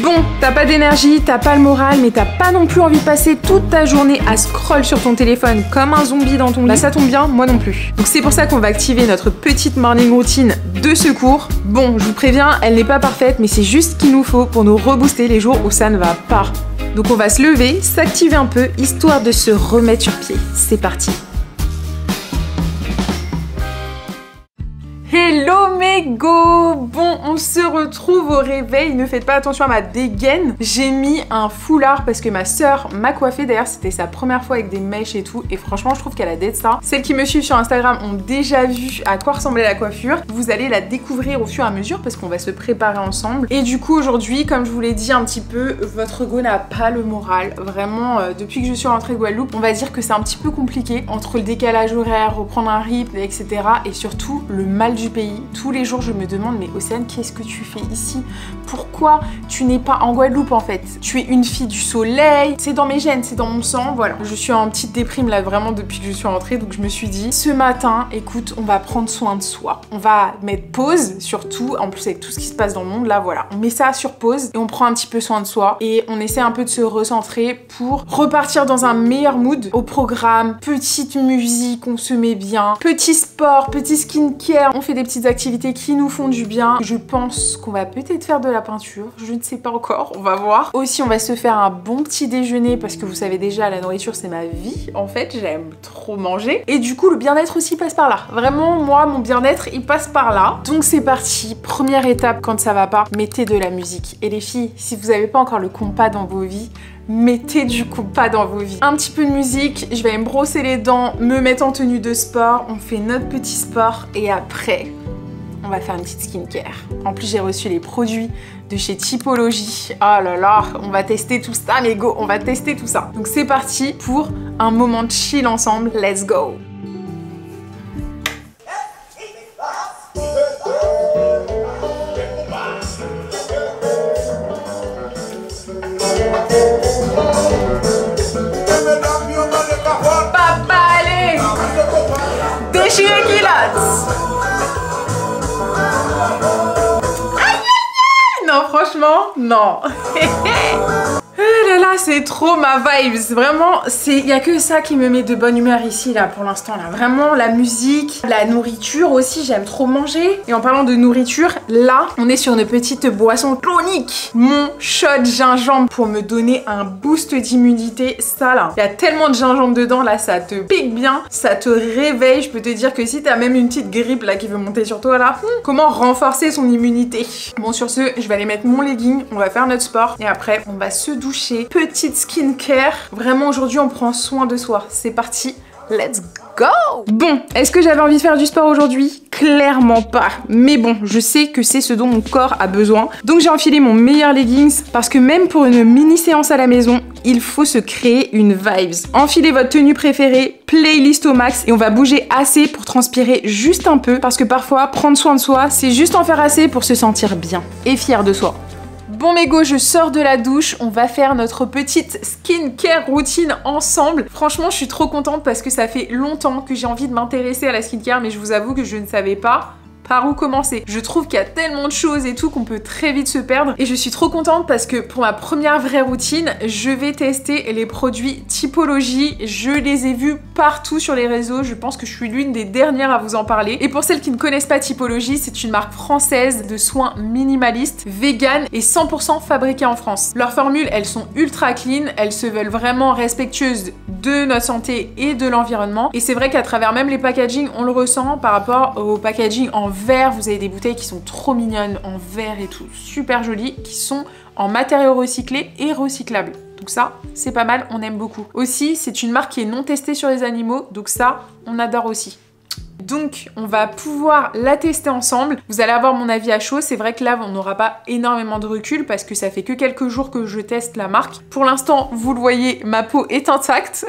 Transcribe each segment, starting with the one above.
Bon, t'as pas d'énergie, t'as pas le moral, mais t'as pas non plus envie de passer toute ta journée à scroll sur ton téléphone comme un zombie dans ton lit. Bah ça tombe bien, moi non plus. Donc c'est pour ça qu'on va activer notre petite morning routine de secours. Bon, je vous préviens, elle n'est pas parfaite, mais c'est juste ce qu'il nous faut pour nous rebooster les jours où ça ne va pas. Donc on va se lever, s'activer un peu, histoire de se remettre sur pied. C'est parti. Hello mes go! Bon, on se retrouve au réveil, ne faites pas attention à ma dégaine. J'ai mis un foulard parce que ma soeur m'a coiffé, d'ailleurs c'était sa première fois avec des mèches et tout, et franchement je trouve qu'elle a d'être ça. Celles qui me suivent sur Instagram ont déjà vu à quoi ressemblait la coiffure. Vous allez la découvrir au fur et à mesure parce qu'on va se préparer ensemble. Et du coup aujourd'hui, comme je vous l'ai dit un petit peu, votre go n'a pas le moral. Vraiment, depuis que je suis rentrée de Guadeloupe, on va dire que c'est un petit peu compliqué entre le décalage horaire, reprendre un rythme, etc. Et surtout le mal du pays. Tous les jours je me demande, mais Océane, qu'est-ce que tu fais ici? Pourquoi tu n'es pas en Guadeloupe en fait? Tu es une fille du soleil, c'est dans mes gènes, c'est dans mon sang, voilà. Je suis en petite déprime là vraiment depuis que je suis rentrée, donc je me suis dit, ce matin, écoute, on va prendre soin de soi. On va mettre pause, surtout, en plus avec tout ce qui se passe dans le monde là, voilà. On met ça sur pause et on prend un petit peu soin de soi et on essaie un peu de se recentrer pour repartir dans un meilleur mood. Au programme, petite musique, on se met bien, petit sport, petit skincare, on fait des petites activités qui nous font du bien. Je pense qu'on va peut-être faire de la peinture, je ne sais pas encore, on va voir. Aussi on va se faire un bon petit déjeuner parce que vous savez déjà, la nourriture c'est ma vie en fait, j'aime trop manger. Et du coup le bien-être aussi passe par là. Vraiment moi mon bien-être il passe par là. Donc c'est parti, première étape quand ça va pas, mettez de la musique. Et les filles, si vous n'avez pas encore le compas dans vos vies, mettez du compas dans vos vies. Un petit peu de musique, je vais aller me brosser les dents, me mettre en tenue de sport, on fait notre petit sport et après on va faire une petite skincare. En plus j'ai reçu les produits de chez Typologie. Oh là là, on va tester tout ça mais go, on va tester tout ça. Donc c'est parti pour un moment de chill ensemble, let's go. Papa allez, déchirez culottes. Non, franchement, non. Oh là là, c'est trop ma vibes. Vraiment, il y a que ça qui me met de bonne humeur ici, là, pour l'instant. Là, vraiment, la musique, la nourriture aussi, j'aime trop manger. Et en parlant de nourriture, là, on est sur une petite boisson tonique. Mon shot gingembre pour me donner un boost d'immunité. Ça, là, il y a tellement de gingembre dedans, là, ça te pique bien, ça te réveille. Je peux te dire que si t'as même une petite grippe, là, qui veut monter sur toi, là, comment renforcer son immunité? Bon, sur ce, je vais aller mettre mon legging, on va faire notre sport. Et après, on va se doucher. Petite skincare. Vraiment, aujourd'hui, on prend soin de soi. C'est parti, let's go! Bon, est-ce que j'avais envie de faire du sport aujourd'hui? Clairement pas. Mais bon, je sais que c'est ce dont mon corps a besoin. Donc j'ai enfilé mon meilleur leggings parce que même pour une mini séance à la maison, il faut se créer une vibes. Enfilez votre tenue préférée, playlist au max et on va bouger assez pour transpirer juste un peu parce que parfois, prendre soin de soi, c'est juste en faire assez pour se sentir bien et fier de soi. Bon mes go, je sors de la douche, on va faire notre petite skincare routine ensemble. Franchement, je suis trop contente parce que ça fait longtemps que j'ai envie de m'intéresser à la skincare, mais je vous avoue que je ne savais pas par où commencer. Je trouve qu'il y a tellement de choses et tout qu'on peut très vite se perdre et je suis trop contente parce que pour ma première vraie routine, je vais tester les produits Typologie. Je les ai vus partout sur les réseaux, je pense que je suis l'une des dernières à vous en parler. Et pour celles qui ne connaissent pas Typologie, c'est une marque française de soins minimalistes, vegan et 100% fabriquée en France. Leurs formules, elles sont ultra clean, elles se veulent vraiment respectueuses de notre santé et de l'environnement. Et c'est vrai qu'à travers même les packaging, on le ressent par rapport au packaging en verre. Vous avez des bouteilles qui sont trop mignonnes en verre et tout, super jolies, qui sont en matériaux recyclés et recyclables. Donc ça, c'est pas mal, on aime beaucoup. Aussi, c'est une marque qui est non testée sur les animaux, donc ça, on adore aussi. Donc on va pouvoir la tester ensemble. Vous allez avoir mon avis à chaud. C'est vrai que là on n'aura pas énormément de recul parce que ça fait que quelques jours que je teste la marque. Pour l'instant, vous le voyez, ma peau est intacte.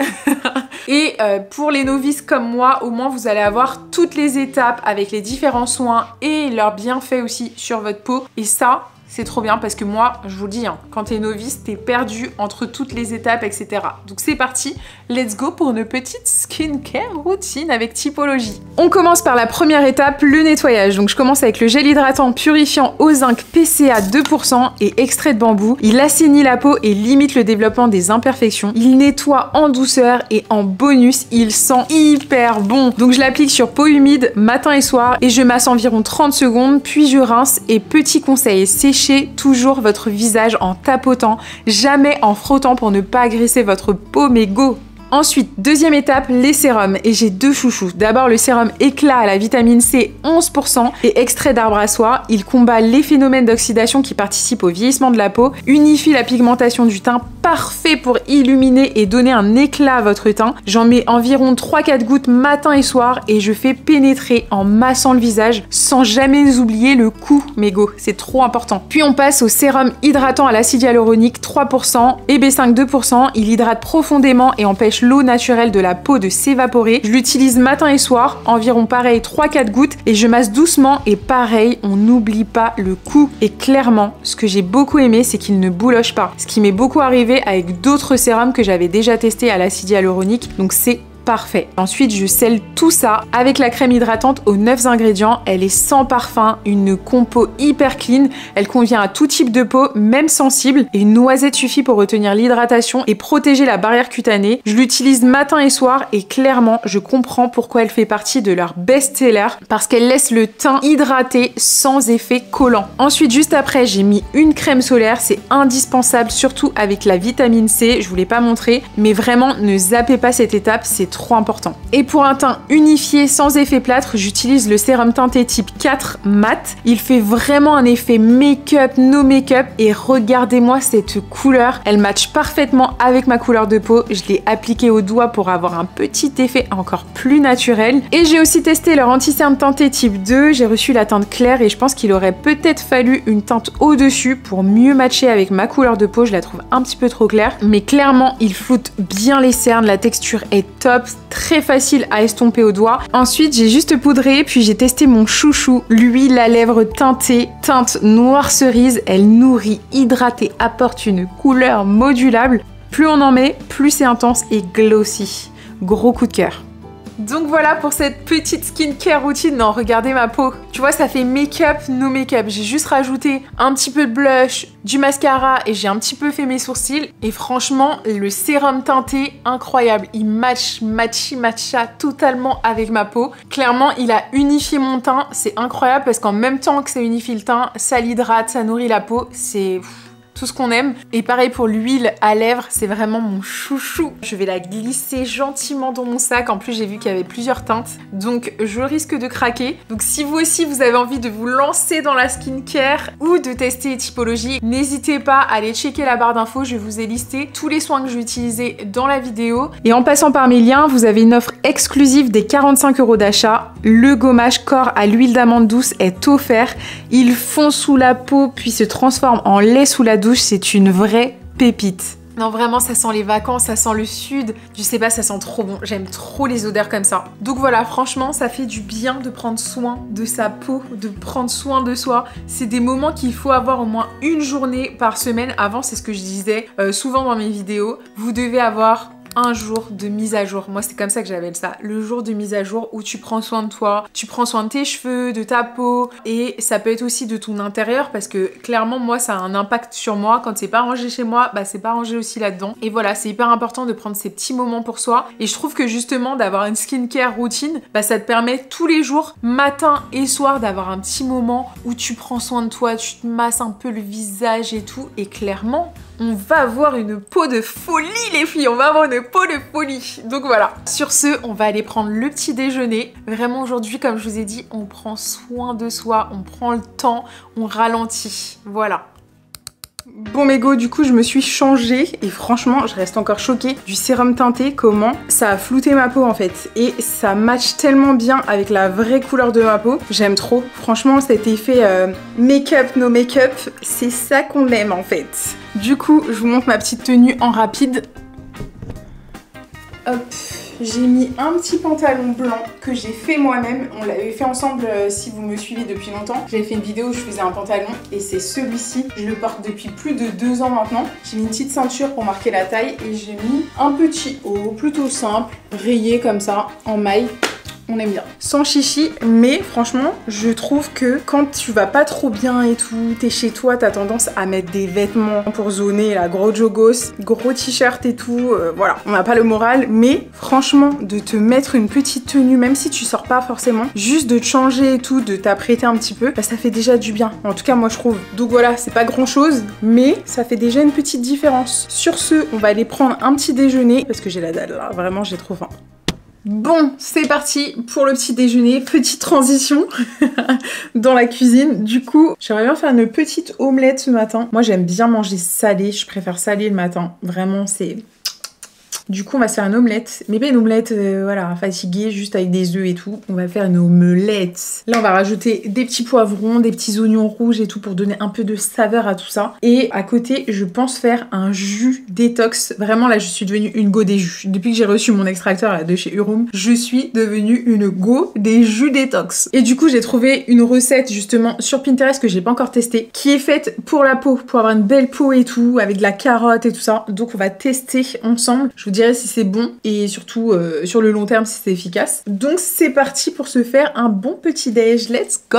Et pour les novices comme moi, au moins vous allez avoir toutes les étapes avec les différents soins et leurs bienfaits aussi sur votre peau. Et ça, c'est trop bien parce que moi, je vous le dis, hein, quand t'es novice, t'es perdu entre toutes les étapes, etc. Donc c'est parti, let's go pour une petite skincare routine avec Typologie. On commence par la première étape, le nettoyage. Donc je commence avec le gel hydratant purifiant au zinc PCA 2% et extrait de bambou. Il assainit la peau et limite le développement des imperfections. Il nettoie en douceur et en bonus, il sent hyper bon. Donc je l'applique sur peau humide matin et soir et je masse environ 30 secondes, puis je rince. Et petit conseil, séchez toujours votre visage en tapotant, jamais en frottant pour ne pas agresser votre peau, mais go! Ensuite, deuxième étape, les sérums. Et j'ai deux chouchous. D'abord, le sérum éclat à la vitamine C 11% et extrait d'arbre à soie. Il combat les phénomènes d'oxydation qui participent au vieillissement de la peau, unifie la pigmentation du teint, parfait pour illuminer et donner un éclat à votre teint. J'en mets environ 3-4 gouttes matin et soir et je fais pénétrer en massant le visage sans jamais oublier le cou, mais go, c'est trop important. Puis on passe au sérum hydratant à l'acide hyaluronique 3% et B5 2%. Il hydrate profondément et empêche l'eau naturelle de la peau de s'évaporer. Je l'utilise matin et soir, environ pareil 3-4 gouttes et je masse doucement et pareil, on n'oublie pas le cou. Et clairement, ce que j'ai beaucoup aimé, c'est qu'il ne bouloche pas. Ce qui m'est beaucoup arrivé avec d'autres sérums que j'avais déjà testés à l'acide hyaluronique, donc c'est parfait. Ensuite, je scelle tout ça avec la crème hydratante aux 9 ingrédients. Elle est sans parfum, une compo hyper clean. Elle convient à tout type de peau, même sensible. Et une noisette suffit pour retenir l'hydratation et protéger la barrière cutanée. Je l'utilise matin et soir et clairement, je comprends pourquoi elle fait partie de leur best-seller parce qu'elle laisse le teint hydraté sans effet collant. Ensuite, juste après, j'ai mis une crème solaire. C'est indispensable, surtout avec la vitamine C. Je vous l'ai pas montré, mais vraiment, ne zappez pas cette étape. C'est trop important. Et pour un teint unifié sans effet plâtre, j'utilise le sérum teinté type 4 mat. Il fait vraiment un effet make-up, no make-up et regardez-moi cette couleur. Elle match parfaitement avec ma couleur de peau. Je l'ai appliqué au doigt pour avoir un petit effet encore plus naturel. Et j'ai aussi testé leur anti-cerne teinté type 2. J'ai reçu la teinte claire et je pense qu'il aurait peut-être fallu une teinte au-dessus pour mieux matcher avec ma couleur de peau. Je la trouve un petit peu trop claire. Mais clairement, il floute bien les cernes. La texture est top. Très facile à estomper au doigt. Ensuite, j'ai juste poudré, puis j'ai testé mon chouchou, l'huile à lèvres teintée, teinte noire cerise. Elle nourrit, hydrate et apporte une couleur modulable. Plus on en met, plus c'est intense et glossy. Gros coup de cœur. Donc voilà pour cette petite skincare routine. Non, regardez ma peau. Tu vois, ça fait make-up, no make-up. J'ai juste rajouté un petit peu de blush, du mascara et j'ai un petit peu fait mes sourcils. Et franchement, le sérum teinté, incroyable. Il matcha totalement avec ma peau. Clairement, il a unifié mon teint. C'est incroyable parce qu'en même temps que ça unifie le teint, ça l'hydrate, ça nourrit la peau. C'est tout ce qu'on aime. Et pareil pour l'huile à lèvres, c'est vraiment mon chouchou. Je vais la glisser gentiment dans mon sac. En plus, j'ai vu qu'il y avait plusieurs teintes, donc je risque de craquer. Donc si vous aussi, vous avez envie de vous lancer dans la skincare ou de tester Typologie, n'hésitez pas à aller checker la barre d'infos. Je vous ai listé tous les soins que j'ai utilisés dans la vidéo. Et en passant par mes liens, vous avez une offre exclusive des 45 € d'achat. Le gommage corps à l'huile d'amande douce est offert. Il fond sous la peau puis se transforme en lait sous la douche. C'est une vraie pépite. Non, vraiment, ça sent les vacances, ça sent le sud. Je sais pas, ça sent trop bon. J'aime trop les odeurs comme ça. Donc voilà, franchement, ça fait du bien de prendre soin de sa peau, de prendre soin de soi. C'est des moments qu'il faut avoir au moins une journée par semaine. Avant, c'est ce que je disais souvent dans mes vidéos. Vous devez avoir un jour de mise à jour. Moi, c'est comme ça que j'appelle ça. Le jour de mise à jour où tu prends soin de toi, tu prends soin de tes cheveux, de ta peau et ça peut être aussi de ton intérieur parce que clairement, moi, ça a un impact sur moi. Quand c'est pas rangé chez moi, bah c'est pas rangé aussi là-dedans. Et voilà, c'est hyper important de prendre ces petits moments pour soi. Et je trouve que justement, d'avoir une skincare routine, bah ça te permet tous les jours, matin et soir, d'avoir un petit moment où tu prends soin de toi, tu te masses un peu le visage et tout. Et clairement, on va avoir une peau de folie les filles, on va avoir une peau de folie. Donc voilà, sur ce, on va aller prendre le petit déjeuner. Vraiment aujourd'hui, comme je vous ai dit, on prend soin de soi, on prend le temps, on ralentit, voilà. Bon mégo, du coup je me suis changée et franchement je reste encore choquée du sérum teinté, comment ça a flouté ma peau en fait et ça match tellement bien avec la vraie couleur de ma peau, j'aime trop. Franchement cet effet make-up no make-up, c'est ça qu'on aime en fait. Du coup je vous montre ma petite tenue en rapide. Hop, j'ai mis un petit pantalon blanc que j'ai fait moi-même. On l'avait fait ensemble si vous me suivez depuis longtemps. J'avais fait une vidéo où je faisais un pantalon et c'est celui-ci. Je le porte depuis plus de 2 ans maintenant. J'ai mis une petite ceinture pour marquer la taille et j'ai mis un petit haut plutôt simple, rayé comme ça, en maille. On aime bien. Sans chichi, mais franchement, je trouve que quand tu vas pas trop bien et tout, t'es chez toi, t'as tendance à mettre des vêtements pour zoner, là, gros jogos, gros t-shirt et tout, voilà. On n'a pas le moral, mais franchement, de te mettre une petite tenue, même si tu sors pas forcément, juste de te changer et tout, de t'apprêter un petit peu, bah ça fait déjà du bien. En tout cas, moi je trouve. Donc voilà, c'est pas grand chose, mais ça fait déjà une petite différence. Sur ce, on va aller prendre un petit déjeuner, parce que j'ai la dalle là, vraiment j'ai trop faim. Bon, c'est parti pour le petit déjeuner. Petite transition dans la cuisine. Du coup, j'aimerais bien faire une petite omelette ce matin. Moi, j'aime bien manger salé. Je préfère salé le matin. Vraiment, c'est... Du coup, on va se faire une omelette. Mais pas une omelette, voilà, fatiguée, juste avec des œufs et tout. On va faire une omelette. Là, on va rajouter des petits poivrons, des petits oignons rouges et tout pour donner un peu de saveur à tout ça. Et à côté, je pense faire un jus détox. Vraiment, là, je suis devenue une go des jus. Depuis que j'ai reçu mon extracteur là, de chez Urum, je suis devenue une go des jus détox. Et du coup, j'ai trouvé une recette justement sur Pinterest que j'ai pas encore testée, qui est faite pour la peau, pour avoir une belle peau et tout, avec de la carotte et tout ça. Donc, on va tester ensemble. Je vous dirai si c'est bon et surtout sur le long terme si c'est efficace. Donc c'est parti pour se faire un bon petit déj. Let's go!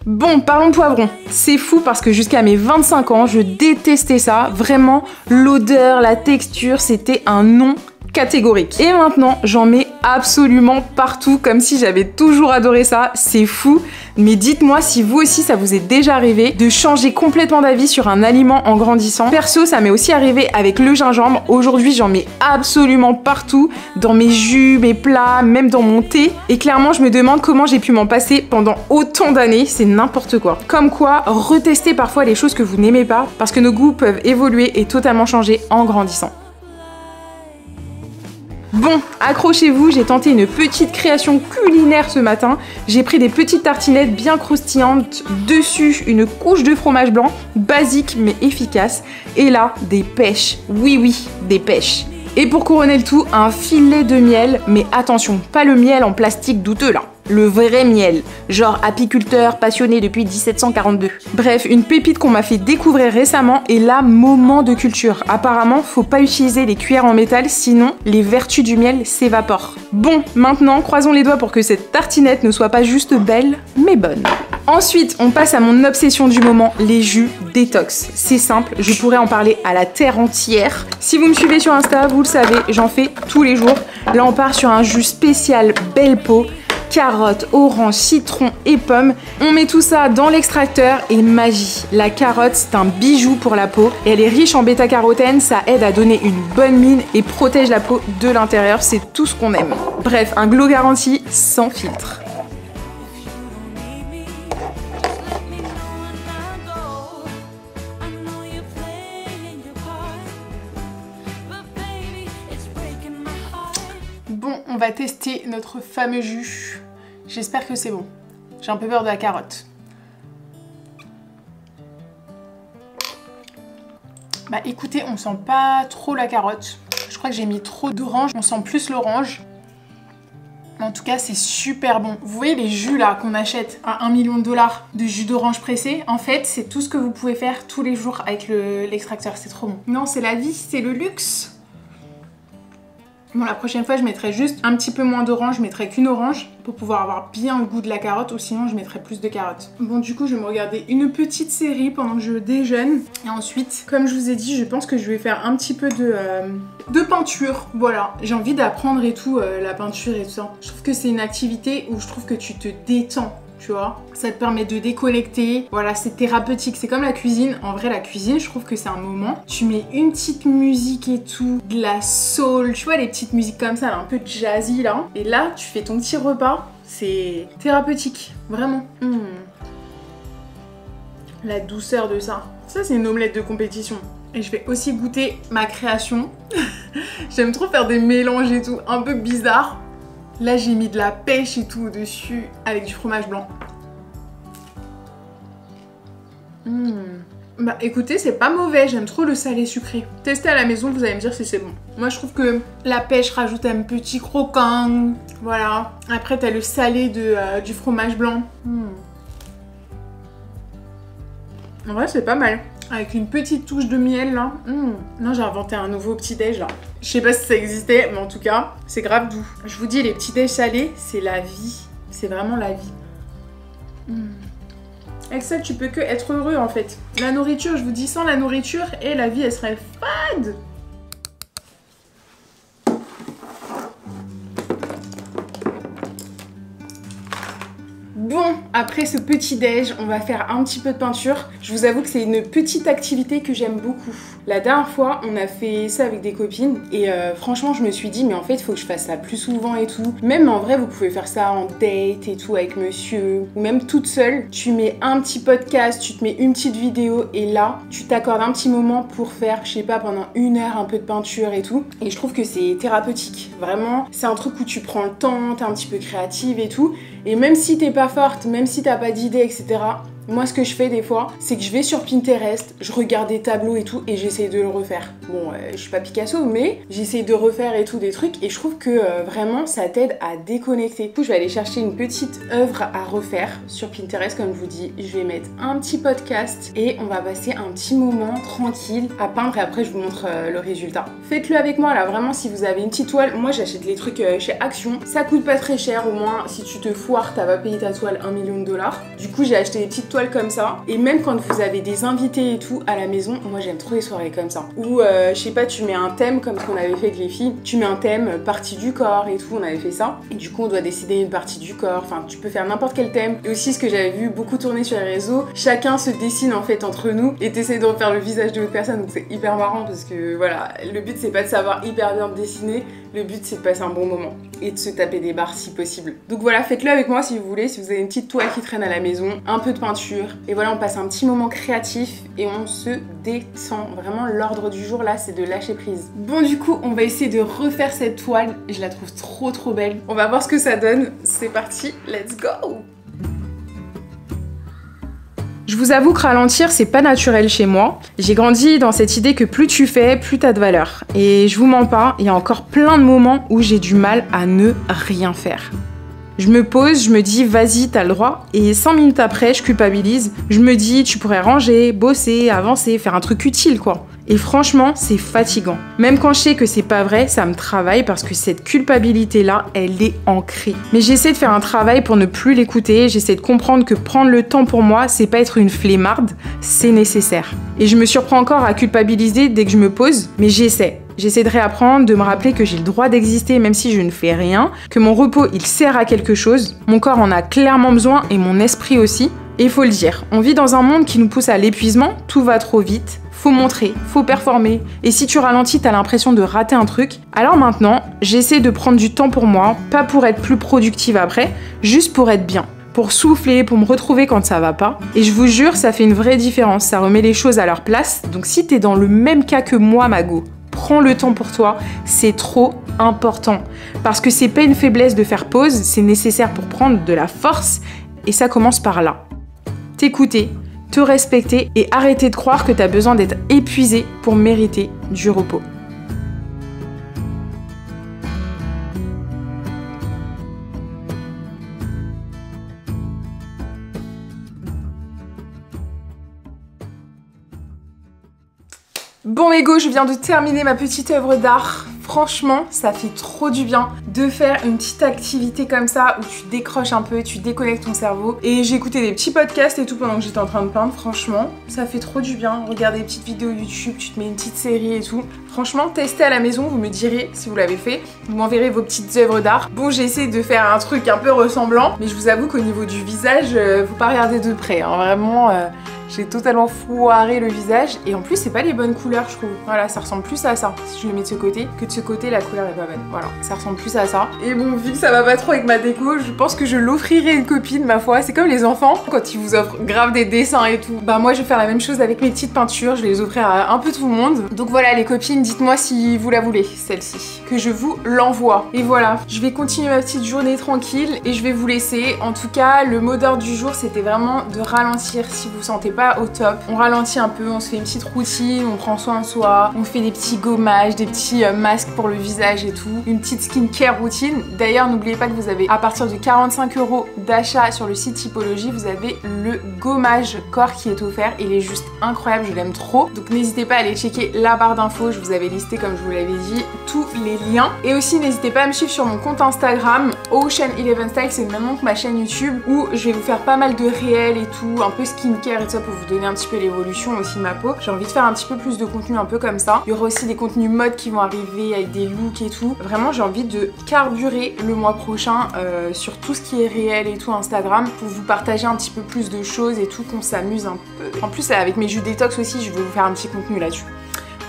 Bon, parlons poivron. C'est fou parce que jusqu'à mes 25 ans, je détestais ça. Vraiment, l'odeur, la texture, c'était un non catégorique. Et maintenant, j'en mets absolument partout, comme si j'avais toujours adoré ça. C'est fou. Mais dites-moi si vous aussi ça vous est déjà arrivé de changer complètement d'avis sur un aliment en grandissant. Perso, ça m'est aussi arrivé avec le gingembre. Aujourd'hui, j'en mets absolument partout, dans mes jus, mes plats, même dans mon thé. Et clairement, je me demande comment j'ai pu m'en passer pendant autant d'années. C'est n'importe quoi. Comme quoi, retestez parfois les choses que vous n'aimez pas, parce que nos goûts peuvent évoluer et totalement changer en grandissant. Bon, accrochez-vous, j'ai tenté une petite création culinaire ce matin. J'ai pris des petites tartinettes bien croustillantes, dessus une couche de fromage blanc, basique mais efficace. Et là, des pêches. Oui, oui, des pêches. Et pour couronner le tout, un filet de miel. Mais attention, pas le miel en plastique douteux là. Le vrai miel, genre apiculteur passionné depuis 1742. Bref, une pépite qu'on m'a fait découvrir récemment et là, moment de culture. Apparemment, faut pas utiliser les cuillères en métal, sinon les vertus du miel s'évaporent. Bon, maintenant, croisons les doigts pour que cette tartinette ne soit pas juste belle, mais bonne. Ensuite, on passe à mon obsession du moment, les jus détox. C'est simple, je pourrais en parler à la terre entière. Si vous me suivez sur Insta, vous le savez, j'en fais tous les jours. Là, on part sur un jus spécial belle peau. Carottes, orange, citron et pommes. On met tout ça dans l'extracteur et magie. La carotte, c'est un bijou pour la peau et elle est riche en bêta-carotène, ça aide à donner une bonne mine et protège la peau de l'intérieur, c'est tout ce qu'on aime. Bref, un glow garanti sans filtre. Bon, on va tester notre fameux jus. J'espère que c'est bon. J'ai un peu peur de la carotte. Bah écoutez, on sent pas trop la carotte. Je crois que j'ai mis trop d'orange. On sent plus l'orange. En tout cas, c'est super bon. Vous voyez les jus là qu'on achète à 1 million de dollars de jus d'orange pressé? En fait, c'est tout ce que vous pouvez faire tous les jours avec l'extracteur. C'est trop bon. Non, c'est la vie, c'est le luxe. Bon, la prochaine fois, je mettrai juste un petit peu moins d'orange, je mettrai qu'une orange pour pouvoir avoir bien le goût de la carotte ou sinon je mettrai plus de carottes. Bon, du coup, je vais me regarder une petite série pendant que je déjeune. Et ensuite, comme je vous ai dit, je pense que je vais faire un petit peu de peinture. Voilà, j'ai envie d'apprendre et tout, la peinture et tout ça. Je trouve que c'est une activité où je trouve que tu te détends. Tu vois, ça te permet de déconnecter, voilà, c'est thérapeutique, c'est comme la cuisine. En vrai, la cuisine, je trouve que c'est un moment, tu mets une petite musique et tout, de la soul, tu vois, les petites musiques comme ça, là, un peu jazzy là, et là, tu fais ton petit repas, c'est thérapeutique, vraiment. La douceur de ça. Ça, c'est une omelette de compétition. Et je vais aussi goûter ma création. J'aime trop faire des mélanges et tout, un peu bizarre. Là, j'ai mis de la pêche et tout au-dessus avec du fromage blanc. Bah écoutez, c'est pas mauvais, j'aime trop le salé sucré. Testez à la maison, vous allez me dire si c'est bon. Moi je trouve que la pêche rajoute un petit croquant. Voilà. Après t'as le salé du fromage blanc. En vrai c'est pas mal. Avec une petite touche de miel là. Non, j'ai inventé un nouveau petit-déj là. Je sais pas si ça existait, mais en tout cas, c'est grave doux. Je vous dis, les petits-déj salés, c'est la vie. C'est vraiment la vie. Avec ça, tu peux que être heureux en fait. La nourriture, je vous dis, sans la nourriture, et la vie, elle serait fade. Bon, après ce petit déj, on va faire un petit peu de peinture. Je vous avoue que c'est une petite activité que j'aime beaucoup. La dernière fois, on a fait ça avec des copines et franchement, je me suis dit mais en fait, il faut que je fasse ça plus souvent et tout. Même en vrai, vous pouvez faire ça en date et tout avec monsieur ou même toute seule. Tu mets un petit podcast, tu te mets une petite vidéo et là, tu t'accordes un petit moment pour faire, je sais pas, pendant 1 heure un peu de peinture et tout. Et je trouve que c'est thérapeutique. Vraiment, c'est un truc où tu prends le temps, t'es un petit peu créative et tout. Et même si t'es pas forte, même si t'as pas d'idée, etc., moi ce que je fais des fois, c'est que je vais sur Pinterest, je regarde des tableaux et tout, et j'essaye de le refaire. Bon, je suis pas Picasso, mais j'essaye de refaire et tout des trucs, et je trouve que vraiment ça t'aide à déconnecter. Du coup, je vais aller chercher une petite œuvre à refaire sur Pinterest, comme je vous dis. Je vais mettre un petit podcast, et on va passer un petit moment tranquille à peindre, et après je vous montre le résultat. Faites-le avec moi, là, vraiment, si vous avez une petite toile. Moi, j'achète les trucs chez Action. Ça coûte pas très cher, au moins, si tu te foires, t'as pas payé ta toile 1 million de dollars. Du coup, j'ai acheté des petites toiles comme ça. Et même quand vous avez des invités et tout à la maison, moi j'aime trop les soirées comme ça. Ou je sais pas, tu mets un thème comme ce qu'on avait fait avec les filles. Tu mets un thème partie du corps et tout, on avait fait ça. Et du coup, on doit décider une partie du corps. Enfin, tu peux faire n'importe quel thème. Et aussi, ce que j'avais vu beaucoup tourner sur les réseaux, chacun se dessine en fait entre nous et t'essaies de refaire le visage de l'autre personne. Donc c'est hyper marrant parce que voilà, le but c'est pas de savoir hyper bien dessiner. Le but c'est de passer un bon moment et de se taper des barres si possible. Donc voilà, faites-le avec moi si vous voulez, si vous avez une petite toile qui traîne à la maison, un peu de peinture. Et voilà, on passe un petit moment créatif et on se détend. Vraiment, l'ordre du jour là, c'est de lâcher prise. Bon, du coup, on va essayer de refaire cette toile. Je la trouve trop belle. On va voir ce que ça donne. C'est parti, let's go! Je vous avoue que ralentir, c'est pas naturel chez moi. J'ai grandi dans cette idée que plus tu fais, plus t'as de valeur. Et je vous mens pas, il y a encore plein de moments où j'ai du mal à ne rien faire. Je me pose, je me dis vas-y, t'as le droit. Et 5 minutes après, je culpabilise. Je me dis tu pourrais ranger, bosser, avancer, faire un truc utile quoi. Et franchement, c'est fatigant. Même quand je sais que c'est pas vrai, ça me travaille parce que cette culpabilité-là, elle est ancrée. Mais j'essaie de faire un travail pour ne plus l'écouter. J'essaie de comprendre que prendre le temps pour moi, c'est pas être une flemmarde, c'est nécessaire. Et je me surprends encore à culpabiliser dès que je me pose, mais j'essaie. J'essaie de réapprendre, de me rappeler que j'ai le droit d'exister même si je ne fais rien, que mon repos, il sert à quelque chose. Mon corps en a clairement besoin et mon esprit aussi. Et il faut le dire, on vit dans un monde qui nous pousse à l'épuisement, tout va trop vite. Faut montrer, faut performer. Et si tu ralentis, t'as l'impression de rater un truc. Alors maintenant, j'essaie de prendre du temps pour moi, pas pour être plus productive après, juste pour être bien. Pour souffler, pour me retrouver quand ça va pas. Et je vous jure, ça fait une vraie différence, ça remet les choses à leur place. Donc si t'es dans le même cas que moi, Mago, prends le temps pour toi, c'est trop important. Parce que c'est pas une faiblesse de faire pause, c'est nécessaire pour prendre de la force. Et ça commence par là. T'écouter, te respecter et arrêter de croire que tu as besoin d'être épuisé pour mériter du repos. Bon Ego, je viens de terminer ma petite œuvre d'art. Franchement, ça fait trop du bien de faire une petite activité comme ça où tu décroches un peu, tu déconnectes ton cerveau. Et j'ai écouté des petits podcasts et tout pendant que j'étais en train de peindre. Franchement, ça fait trop du bien. Regarder des petites vidéos YouTube, tu te mets une petite série et tout. Franchement, testez à la maison, vous me direz si vous l'avez fait. Vous m'enverrez vos petites œuvres d'art. Bon, j'ai essayé de faire un truc un peu ressemblant, mais je vous avoue qu'au niveau du visage, faut pas regarder de près. Hein. Vraiment, j'ai totalement foiré le visage. Et en plus, c'est pas les bonnes couleurs, je trouve. Voilà, ça ressemble plus à ça. Si je le mets de ce côté, que de ce côté, la couleur est pas bonne. Voilà, ça ressemble plus à ça. Et bon, vu que ça va pas trop avec ma déco, je pense que je l'offrirai à une copine, ma foi. C'est comme les enfants, quand ils vous offrent grave des dessins et tout. Bah moi, je vais faire la même chose avec mes petites peintures. Je vais les offrir à un peu tout le monde. Donc voilà, les copines, dites-moi si vous la voulez, celle-ci. Que je vous l'envoie. Et voilà, je vais continuer ma petite journée tranquille et je vais vous laisser. En tout cas, le mot d'ordre du jour, c'était vraiment de ralentir si vous sentez pas pas au top. On ralentit un peu, on se fait une petite routine, on prend soin de soi, on fait des petits gommages, des petits masques pour le visage et tout, une petite skincare routine. D'ailleurs, n'oubliez pas que vous avez à partir de 45 € d'achat sur le site Typologie, vous avez le gommage corps qui est offert. Il est juste incroyable, je l'aime trop. Donc n'hésitez pas à aller checker la barre d'infos, je vous avais listé, comme je vous l'avais dit, tous les liens. Et aussi n'hésitez pas à me suivre sur mon compte Instagram, Ocean11Style, c'est le même nom que ma chaîne YouTube, où je vais vous faire pas mal de réels et tout, un peu skincare et tout ça pour vous donner un petit peu l'évolution aussi de ma peau. J'ai envie de faire un petit peu plus de contenu un peu comme ça. Il y aura aussi des contenus mode qui vont arriver avec des looks et tout. Vraiment j'ai envie de carburer le mois prochain sur tout ce qui est réel et tout Instagram pour vous partager un petit peu plus de choses et tout, qu'on s'amuse un peu. En plus avec mes jus détox aussi, je vais vous faire un petit contenu là-dessus.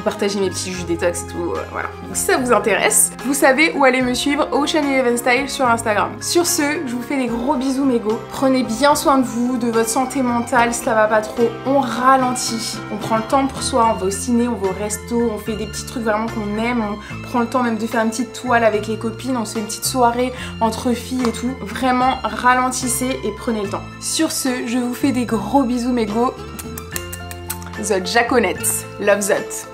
Partager mes petits jus détox et tout, voilà. Donc si ça vous intéresse, vous savez où aller me suivre, Ocean11Style sur Instagram. Sur ce, je vous fais des gros bisous mégo. Prenez bien soin de vous, de votre santé mentale, si ça va pas trop, on ralentit. On prend le temps pour soi, on va au ciné, on va au resto, on fait des petits trucs vraiment qu'on aime, on prend le temps même de faire une petite toile avec les copines, on se fait une petite soirée entre filles et tout. Vraiment, ralentissez et prenez le temps. Sur ce, je vous fais des gros bisous mégo. The Jaconette, love that.